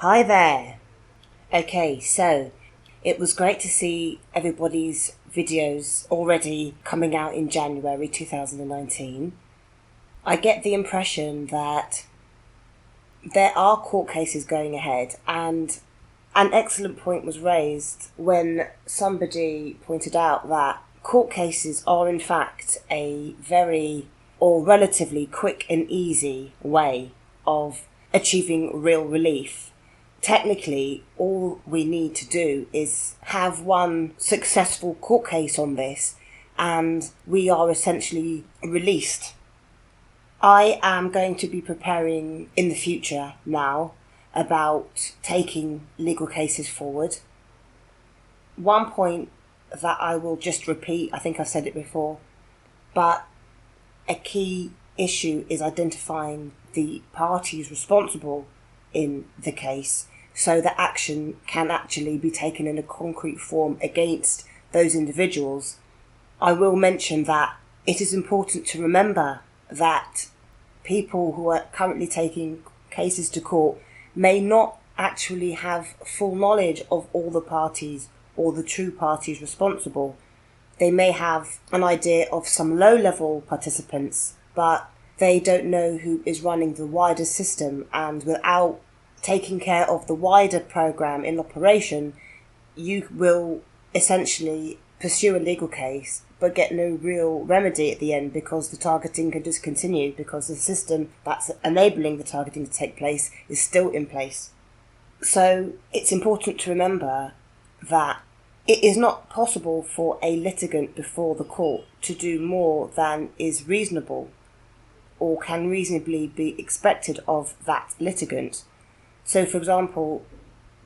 Hi there. Okay, so it was great to see everybody's videos already coming out in January 2019. I get the impression that there are court cases going ahead, and an excellent point was raised when somebody pointed out that court cases are in fact a very or relatively quick and easy way of achieving real relief. Technically, all we need to do is have one successful court case on this, and we are essentially released. I am going to be preparing in the future now about taking legal cases forward. One point that I will just repeat, I think I've said it before, but a key issue is identifying the parties responsible in the case so that action can actually be taken in a concrete form against those individuals. I will mention that it is important to remember that people who are currently taking cases to court may not actually have full knowledge of all the parties or the true parties responsible. They may have an idea of some low-level participants, but they don't know who is running the wider system, and without taking care of the wider program in operation, you will essentially pursue a legal case but get no real remedy at the end, because the targeting can just continue because the system that's enabling the targeting to take place is still in place. So it's important to remember that it is not possible for a litigant before the court to do more than is reasonable or can reasonably be expected of that litigant. So, for example,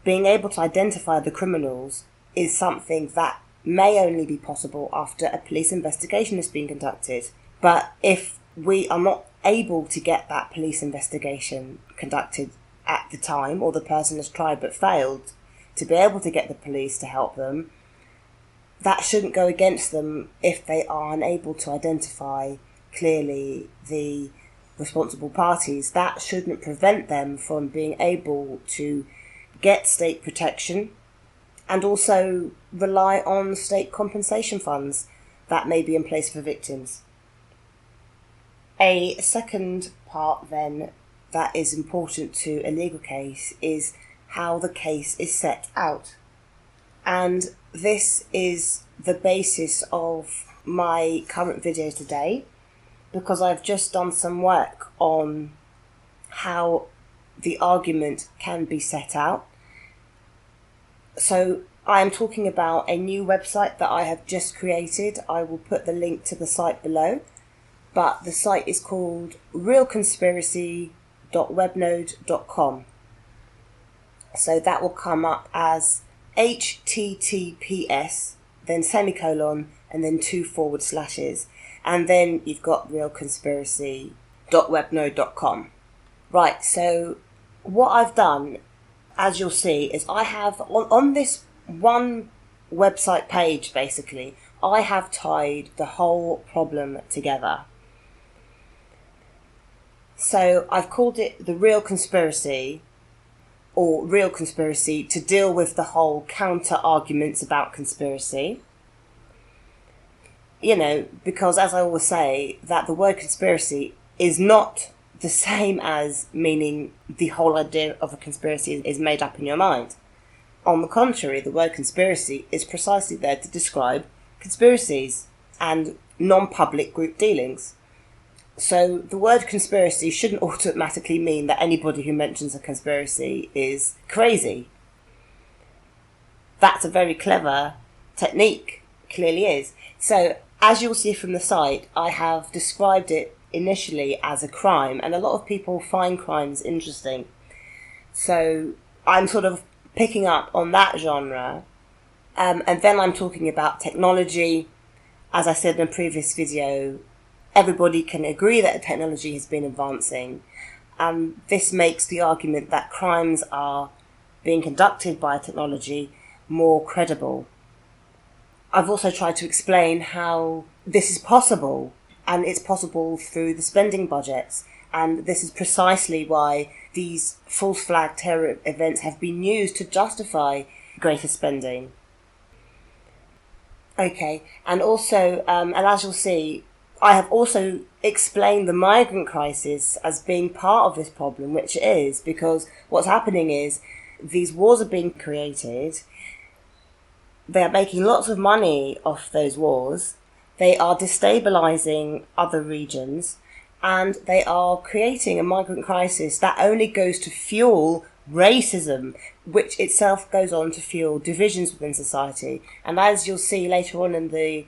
being able to identify the criminals is something that may only be possible after a police investigation has been conducted. But if we are not able to get that police investigation conducted at the time, or the person has tried but failed to be able to get the police to help them, that shouldn't go against them if they are unable to identify clearly the responsible parties. That shouldn't prevent them from being able to get state protection and also rely on state compensation funds that may be in place for victims. A second part then that is important to a legal case is how the case is set out. And this is the basis of my current video today, because I've just done some work on how the argument can be set out. So I am talking about a new website that I have just created. I will put the link to the site below, but the site is called RealConspiracy.webnode.com. So that will come up as HTTPS, then semicolon, and then 2 forward slashes. And then you've got realconspiracy.webnode.com. Right, so what I've done, as you'll see, is I have, on this one website page, basically, I have tied the whole problem together. So I've called it the Real Conspiracy, or Real Conspiracy, to deal with the whole counter arguments about conspiracy. You know, because as I always say, that the word conspiracy is not the same as meaning the whole idea of a conspiracy is made up in your mind. On the contrary, the word conspiracy is precisely there to describe conspiracies and non-public group dealings. So the word conspiracy shouldn't automatically mean that anybody who mentions a conspiracy is crazy. That's a very clever technique, clearly is. So as you'll see from the site, I have described it initially as a crime, and a lot of people find crimes interesting. So I'm sort of picking up on that genre, and then I'm talking about technology. As I said in a previous video, everybody can agree that technology has been advancing, and this makes the argument that crimes are being conducted by technology more credible. I've also tried to explain how this is possible, and it's possible through the spending budgets And this is precisely why these false flag terror events have been used to justify greater spending. Okay, and also, and as you'll see, I have also explained the migrant crisis as being part of this problem, which it is, because what's happening is these wars are being created, they are making lots of money off those wars, they are destabilising other regions, and they are creating a migrant crisis that only goes to fuel racism, which itself goes on to fuel divisions within society. And as you'll see later on in the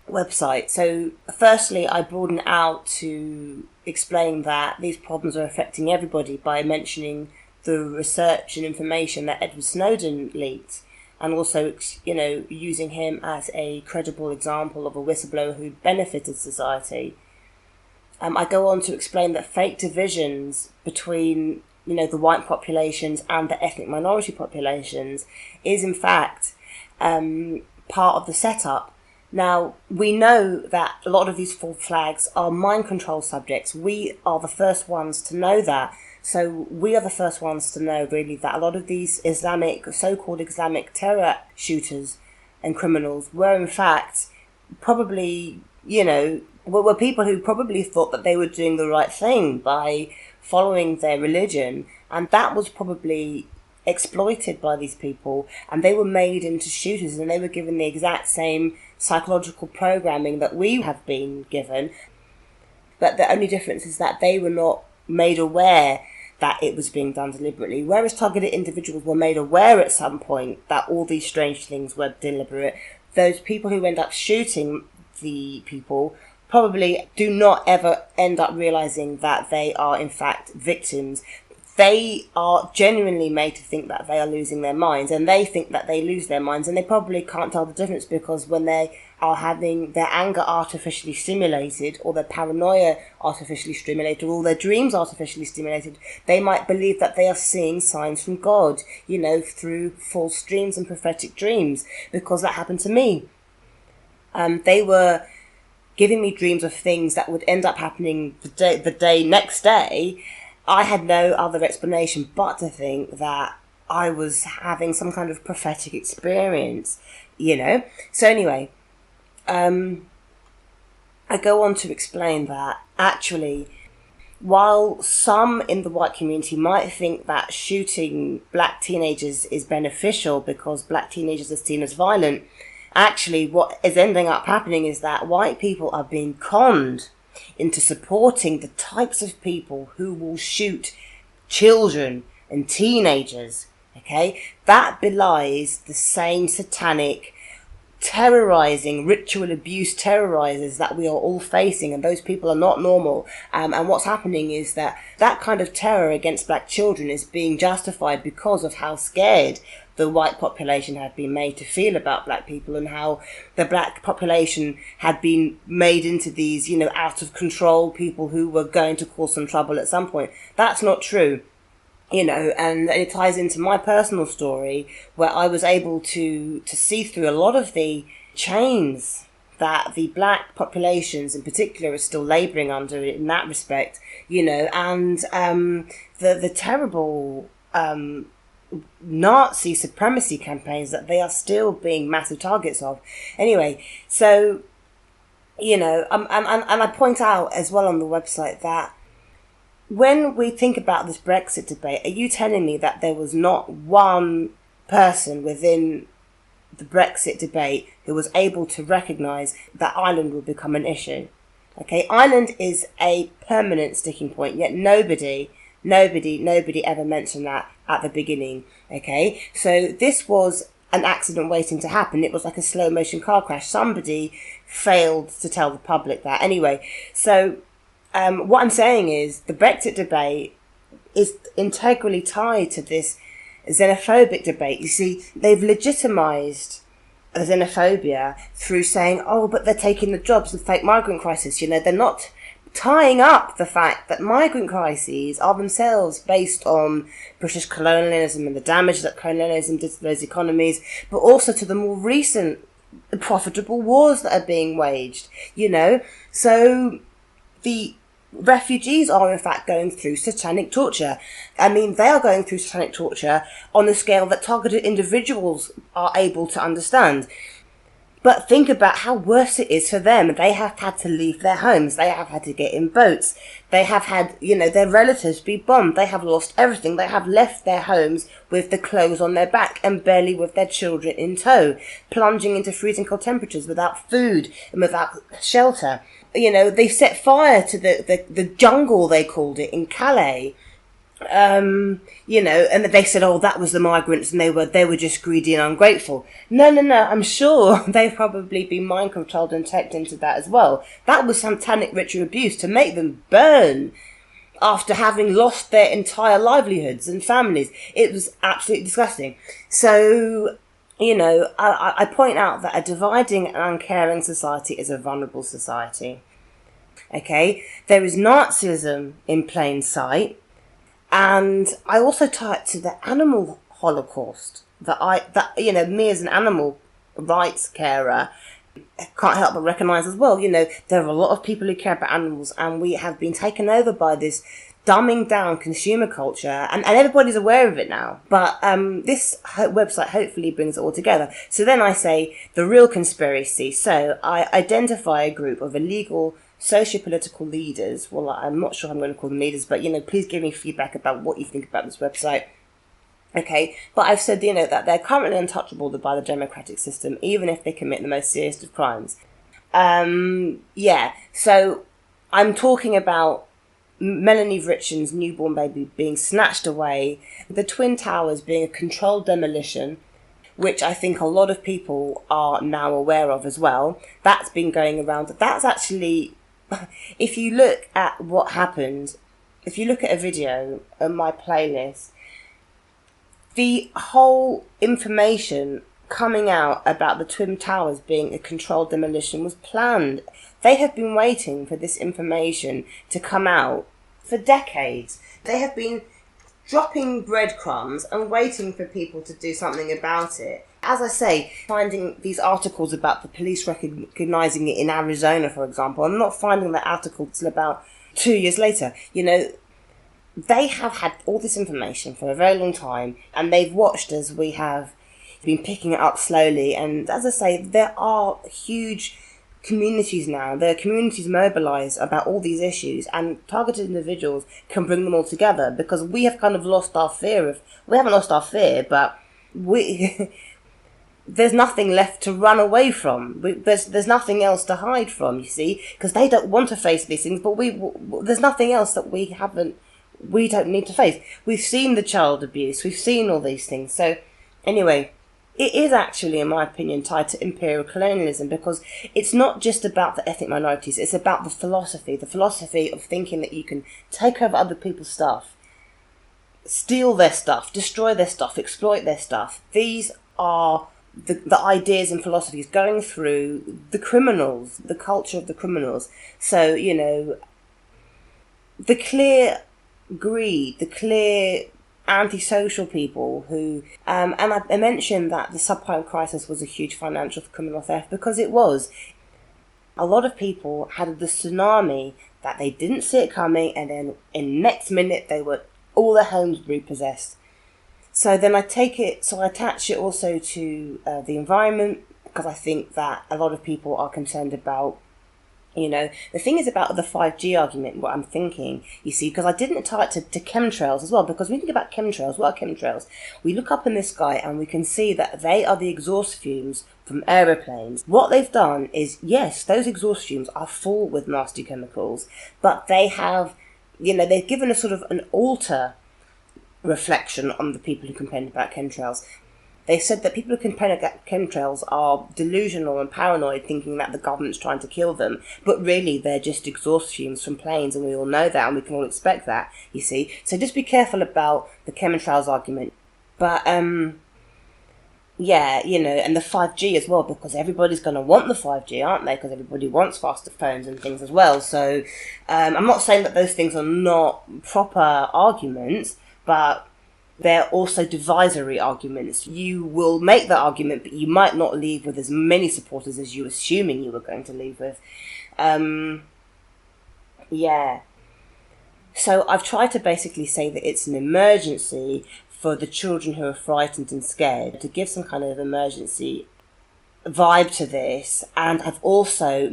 website, so firstly I broaden out to explain that these problems are affecting everybody by mentioning the research and information that Edward Snowden leaked, and also, you know, using him as a credible example of a whistleblower who benefited society. I go on to explain that fake divisions between, you know, the white populations and the ethnic minority populations is in fact part of the setup. Now, we know that a lot of these false flags are mind control subjects. We are the first ones to know that. So we are the first ones to know, really, that a lot of these so-called Islamic terror shooters and criminals were in fact probably, you know, were people who probably thought that they were doing the right thing by following their religion, and that was probably exploited by these people, and they were made into shooters, and they were given the exact same psychological programming that we have been given, but the only difference is that they were not made aware that it was being done deliberately, whereas targeted individuals were made aware at some point that all these strange things were deliberate. Those people who end up shooting the people probably do not ever end up realizing that they are in fact victims. They are genuinely made to think that they are losing their minds, and they think that they lose their minds, and they probably can't tell the difference, because when they are having their anger artificially stimulated, or their paranoia artificially stimulated, or their dreams artificially stimulated, they might believe that they are seeing signs from God, you know, through false dreams and prophetic dreams, because that happened to me. They were giving me dreams of things that would end up happening the next day. I had no other explanation but to think that I was having some kind of prophetic experience, you know. So anyway, I go on to explain that actually, while some in the white community might think that shooting black teenagers is beneficial because black teenagers are seen as violent, actually what is ending up happening is that white people are being conned into supporting the types of people who will shoot children and teenagers, okay? That belies the same satanic terrorizing, ritual abuse terrorizers that we are all facing, and those people are not normal. And what's happening is that that kind of terror against black children is being justified because of how scared the white population had been made to feel about black people, and how the black population had been made into these, you know, out of control people who were going to cause some trouble at some point. That's not true, you know, and it ties into my personal story where I was able to see through a lot of the chains that the black populations in particular are still labouring under in that respect, you know, and the terrible Nazi supremacy campaigns that they are still being massive targets of. Anyway, so, you know, and I point out as well on the website that when we think about this Brexit debate, are you telling me that there was not one person within the Brexit debate who was able to recognise that Ireland would become an issue? Okay, Ireland is a permanent sticking point, yet nobody ever mentioned that at the beginning, okay? So this was an accident waiting to happen. It was like a slow motion car crash. Somebody failed to tell the public that. Anyway, so what I'm saying is the Brexit debate is integrally tied to this xenophobic debate. You see, they've legitimised xenophobia through saying, oh, but they're taking the jobs, the fake migrant crisis. You know, they're not tying up the fact that migrant crises are themselves based on British colonialism and the damage that colonialism did to those economies, but also to the more recent profitable wars that are being waged, you know. So the refugees are in fact going through satanic torture. I mean, they are going through satanic torture on a scale that targeted individuals are able to understand. But think about how worse it is for them. They have had to leave their homes. They have had to get in boats. They have had, their relatives be bombed. They have lost everything. They have left their homes with the clothes on their back and barely with their children in tow, plunging into freezing cold temperatures without food and without shelter. They set fire to the jungle, they called it, in Calais. And they said, oh, that was the migrants and they were just greedy and ungrateful. No, I'm sure they've probably been mind controlled and teched into that as well. That was satanic ritual abuse to make them burn after having lost their entire livelihoods and families. It was absolutely disgusting. So, I point out that a dividing and uncaring society is a vulnerable society. Okay? There is Nazism in plain sight. And I also tie it to the animal holocaust that me as an animal rights carer can't help but recognise as well. There are a lot of people who care about animals, and we have been taken over by this dumbing down consumer culture, and everybody's aware of it now. But this website hopefully brings it all together. So then I say the real conspiracy. So I identify a group of illegal socio-political leaders. Well, I'm not sure I'm going to call them leaders, but, please give me feedback about what you think about this website. Okay, but I've said, that they're currently untouchable by the democratic system, even if they commit the most serious of crimes. So I'm talking about Melanie Vritchen's newborn baby being snatched away, the Twin Towers being a controlled demolition, which I think a lot of people are now aware of as well. That's been going around. That's actually... If you look at what happened, if you look at a video on my playlist, the whole information coming out about the Twin Towers being a controlled demolition was planned. They have been waiting for this information to come out for decades. They have been dropping breadcrumbs and waiting for people to do something about it. As I say, finding these articles about the police recognising it in Arizona, for example, I'm not finding that article till about 2 years later. They have had all this information for a very long time, and they've watched as we have been picking it up slowly. And as I say, there are huge communities now. There are communities mobilised about all these issues, and targeted individuals can bring them all together, because we have kind of lost our fear we haven't lost our fear, but there's nothing left to run away from. There's nothing else to hide from, you see, because they don't want to face these things, but there's nothing else that we don't need to face. We've seen the child abuse, we've seen all these things. So anyway, it is actually, in my opinion, tied to imperial colonialism, because it's not just about the ethnic minorities, it's about the philosophy of thinking that you can take over other people's stuff, steal their stuff, destroy their stuff, exploit their stuff. These are the ideas and philosophies going through the criminals, the culture of the criminals. So, the clear greed, the clear antisocial people who... and I mentioned that the subprime crisis was a huge financial criminal theft, because it was. A lot of people had the tsunami that they didn't see it coming, and then in the next minute all their homes repossessed. So then I attach it also to the environment, because I think that a lot of people are concerned about, the thing is about the 5G argument, what I'm thinking, you see, because I didn't tie it to chemtrails as well, because when you think about chemtrails, what are chemtrails? We look up in the sky and we can see that they are the exhaust fumes from aeroplanes. What they've done is, yes, those exhaust fumes are full with nasty chemicals, but they have, they've given a sort of an alter reflection on the people who complain about chemtrails. They said that people who complain about chemtrails are delusional and paranoid, thinking that the government's trying to kill them, but really they're just exhaust fumes from planes, and we all know that, and we can all expect that, you see. So just be careful about the chemtrails argument. But yeah, and the 5G as well, because everybody's going to want the 5G, aren't they? Because everybody wants faster phones and things as well. So I'm not saying that those things are not proper arguments, but they're also divisory arguments. You will make that argument, but you might not leave with as many supporters as you were assuming you were going to leave with. Yeah. So I've tried to basically say that it's an emergency for the children who are frightened and scared, to give some kind of emergency vibe to this. And I've also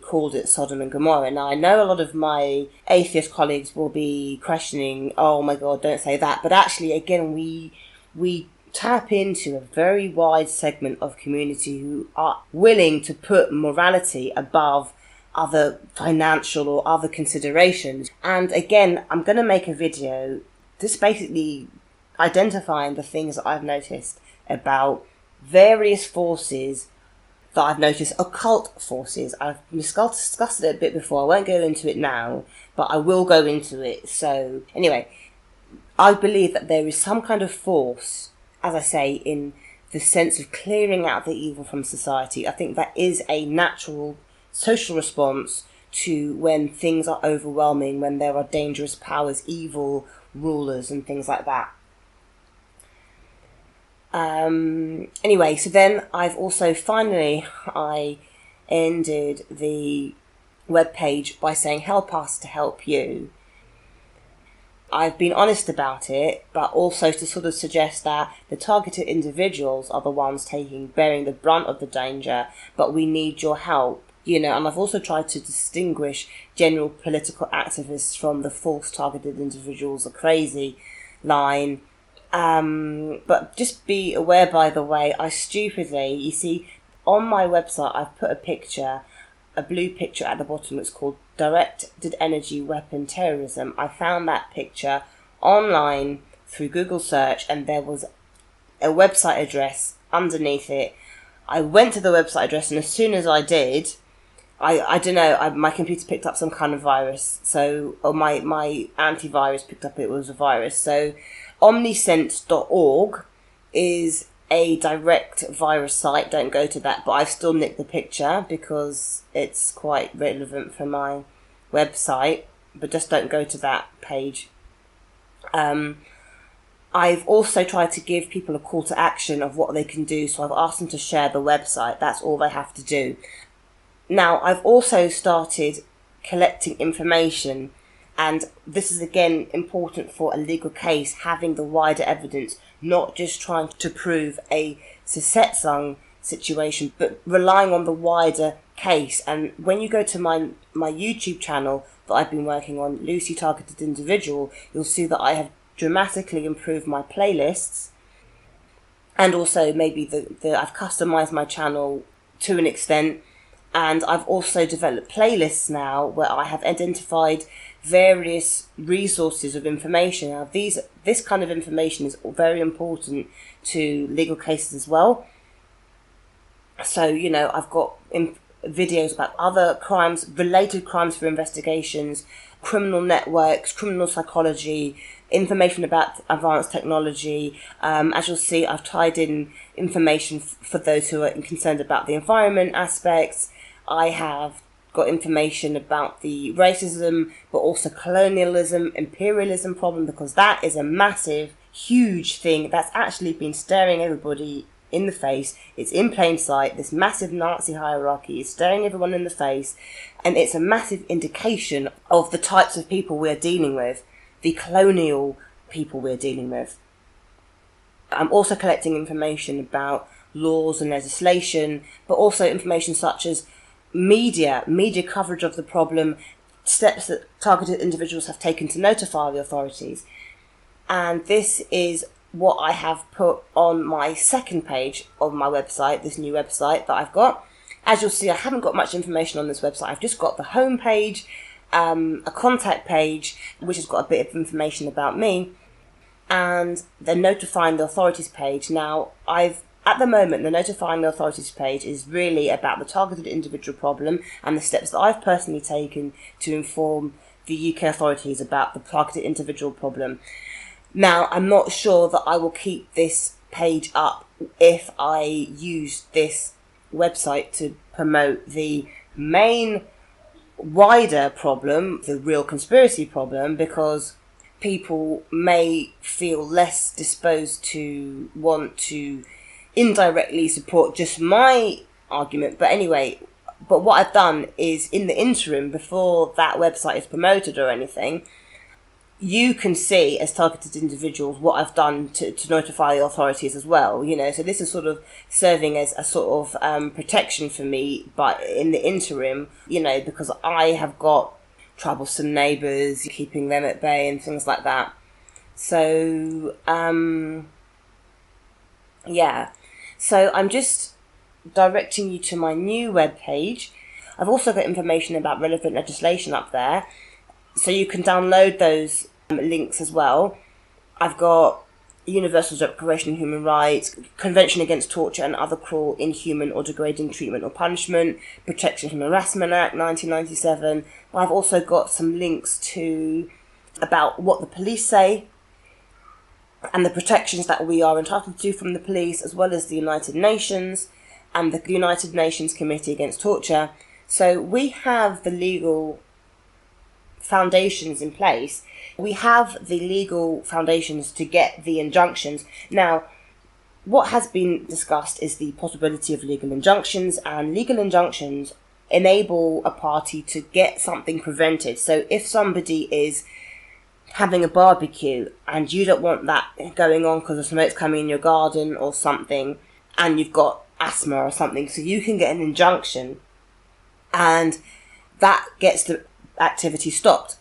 called it Sodom and Gomorrah. Now, I know a lot of my atheist colleagues will be questioning, oh my God, don't say that. But actually, again, we tap into a very wide segment of community who are willing to put morality above other financial or other considerations. And again, I'm going to make a video just basically identifying the things that I've noticed about various forces that I've noticed, occult forces. I've discussed it a bit before. I won't go into it now, but I will go into it. So anyway, I believe that there is some kind of force, as I say, in the sense of clearing out the evil from society. I think that is a natural social response to when things are overwhelming, when there are dangerous powers, evil rulers and things like that. Anyway, so then I've also I ended the webpage by saying help us to help you. I've been honest about it, but also to sort of suggest that the targeted individuals are the ones bearing the brunt of the danger, but we need your help. And I've also tried to distinguish general political activists from the false targeted individuals, the crazy line. But just be aware, by the way, I stupidly, you see, on my website, I've put a blue picture at the bottom. It's called Directed Energy Weapon Terrorism. I found that picture online through Google search, and there was a website address underneath it. I went to the website address, and as soon as I did, I don't know, my computer picked up some kind of virus. Or my antivirus picked up it was a virus. So omnisense.org is a direct virus site. Don't go to that, but I've still nicked the picture because it's quite relevant for my website, but just don't go to that page. I've also tried to give people a call to action of what they can do, so I've asked them to share the website. That's all they have to do. Now, I've also started collecting information, and this is again important for a legal case, having the wider evidence, not just trying to prove a Sisetsung situation, but relying on the wider case. And when you go to my YouTube channel that I've been working on, Lucy Targeted Individual, you'll see that I have dramatically improved my playlists, and also maybe I've customized my channel to an extent. And I've also developed playlists now where I have identified various resources of information. Now, this kind of information is very important to legal cases as well. So, I've got videos about other crimes, related crimes for investigations, criminal networks, criminal psychology, information about advanced technology. As you'll see, I've tied in information for those who are concerned about the environment aspects. I have got information about the racism, but also colonialism, imperialism problem, because that is a massive, huge thing that's actually been staring everybody in the face. It's in plain sight. This massive Nazi hierarchy is staring everyone in the face, and it's a massive indication of the types of people we're dealing with, the colonial people we're dealing with. I'm also collecting information about laws and legislation, but also information such as media coverage of the problem, steps that targeted individuals have taken to notify the authorities. And this is what I have put on my second page of my website, this new website that I've got. As you'll see, I haven't got much information on this website. I've just got the home page, a contact page, which has got a bit of information about me, and the notifying the authorities page. Now, at the moment, the notifying the authorities page is really about the targeted individual problem and the steps that I've personally taken to inform the UK authorities about the targeted individual problem. Now, I'm not sure that I will keep this page up if I use this website to promote the main wider problem, the RealConspiracy problem, because people may feel less disposed to want to indirectly support just my argument. But anyway, what I've done is, in the interim, before that website is promoted or anything, you can see as targeted individuals what I've done to notify the authorities as well, so this is sort of serving as a sort of protection for me, but in the interim, because I have got troublesome neighbours, keeping them at bay and things like that. So, so I'm just directing you to my new webpage. I've also got information about relevant legislation up there, so you can download those links as well. I've got Universal Declaration of Human Rights, Convention Against Torture and Other Cruel, Inhuman or Degrading Treatment or Punishment, Protection from Harassment Act 1997. But I've also got some links to about what the police say and the protections that we are entitled to from the police, as well as the United Nations and the United Nations Committee Against Torture. So we have the legal foundations in place. We have the legal foundations to get the injunctions. Now, what has been discussed is the possibility of legal injunctions, and legal injunctions enable a party to get something prevented. So if somebody is having a barbecue and you don't want that going on because the smoke's coming in your garden or something, and you've got asthma or something, so you can get an injunction and that gets the activity stopped.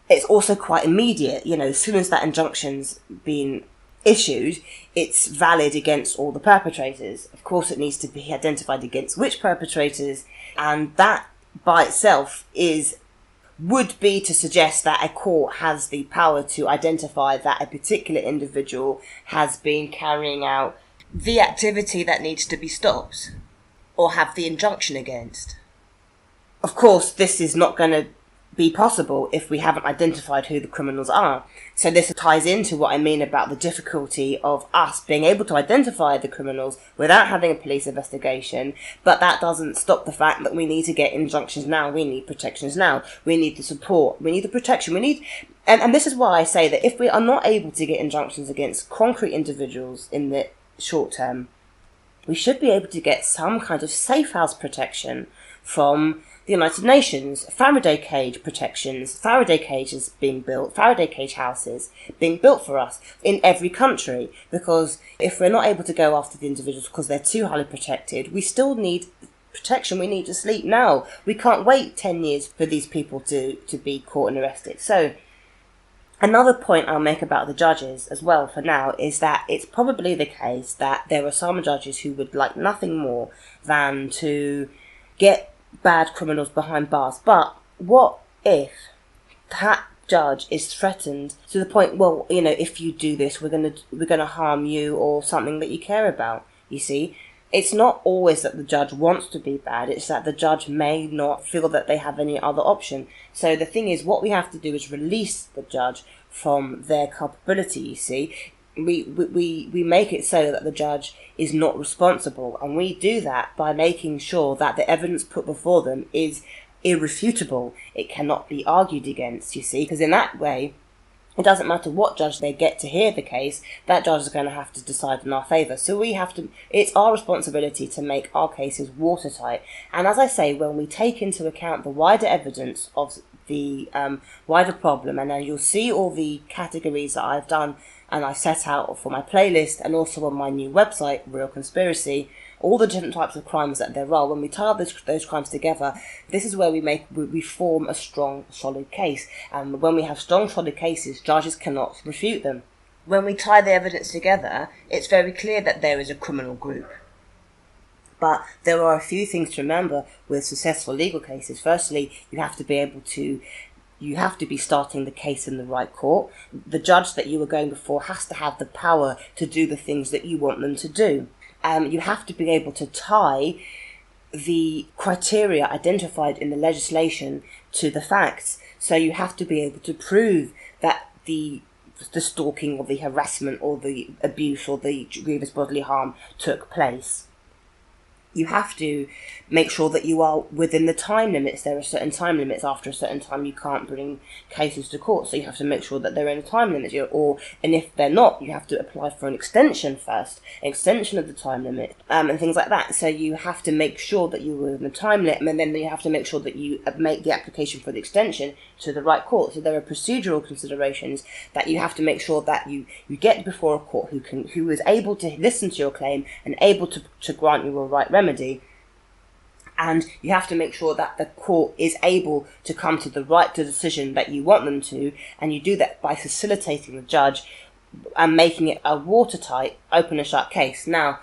It's also quite immediate, as soon as that injunction's been issued, it's valid against all the perpetrators. Of course, it needs to be identified against which perpetrators, and that by itself would be to suggest that a court has the power to identify that a particular individual has been carrying out the activity that needs to be stopped or have the injunction against. Of course, this is not going to be possible if we haven't identified who the criminals are. So this ties into what I mean about the difficulty of us being able to identify the criminals without having a police investigation, but that doesn't stop the fact that we need to get injunctions now, we need protections now, we need the support, we need the protection, and this is why I say that if we are not able to get injunctions against concrete individuals in the short term, we should be able to get some kind of safe house protection from the United Nations, Faraday cage protections, Faraday cages being built, Faraday cage houses being built for us in every country, because if we're not able to go after the individuals because they're too highly protected, we still need protection. We need to sleep now. We can't wait 10 years for these people to be caught and arrested. So another point I'll make about the judges as well for now is that it's probably the case that there are some judges who would like nothing more than to get bad criminals behind bars. But what if that judge is threatened to the point, well, if you do this, we're gonna harm you or something that you care about? You see, it's not always that the judge wants to be bad, it's that the judge may not feel that they have any other option. So the thing is, what we have to do is release the judge from their culpability, you see. We make it so that the judge is not responsible, and we do that by making sure that the evidence put before them is irrefutable. It cannot be argued against, you see, because in that way, it doesn't matter what judge they get to hear the case, that judge is going to have to decide in our favour. So it's our responsibility to make our cases watertight. And as I say, when we take into account the wider evidence of the wider problem, and then you'll see all the categories that I've done and I set out for my playlist, and also on my new website, RealConspiracy, all the different types of crimes that there are. When we tie those crimes together, this is where we form a strong, solid case. And when we have strong, solid cases, judges cannot refute them. When we tie the evidence together, it's very clear that there is a criminal group. But there are a few things to remember with successful legal cases. Firstly, you have to be starting the case in the right court. The judge that you are going before has to have the power to do the things that you want them to do. You have to be able to tie the criteria identified in the legislation to the facts. So you have to be able to prove that the stalking or the harassment or the abuse or the grievous bodily harm took place. you have to make sure that you are within the time limits. There are certain time limits. After a certain time, you can't bring cases to court, so you have to make sure that they're in a time limit. And if they're not, you have to apply for an extension first, extension of the time limit, and things like that. So you have to make sure that you're within the time limit, and then you have to make sure that you make the application for the extension to the right court. So there are procedural considerations that you have to make sure that you get before a court who is able to listen to your claim and able to grant you a right remedy. And you have to make sure that the court is able to come to the right decision that you want them to, and you do that by facilitating the judge and making it a watertight, open and shut case. Now,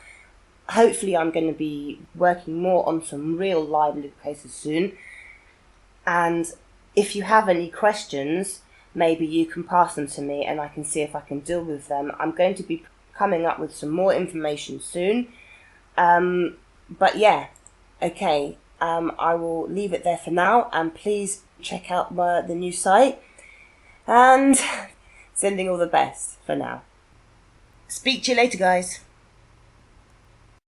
hopefully I'm going to be working more on some real live legal cases soon, and if you have any questions, maybe you can pass them to me and I can see if I can deal with them. I'm going to be coming up with some more information soon, but yeah. Okay, I will leave it there for now, and please check out the new site, and sending all the best for now. Speak to you later, guys.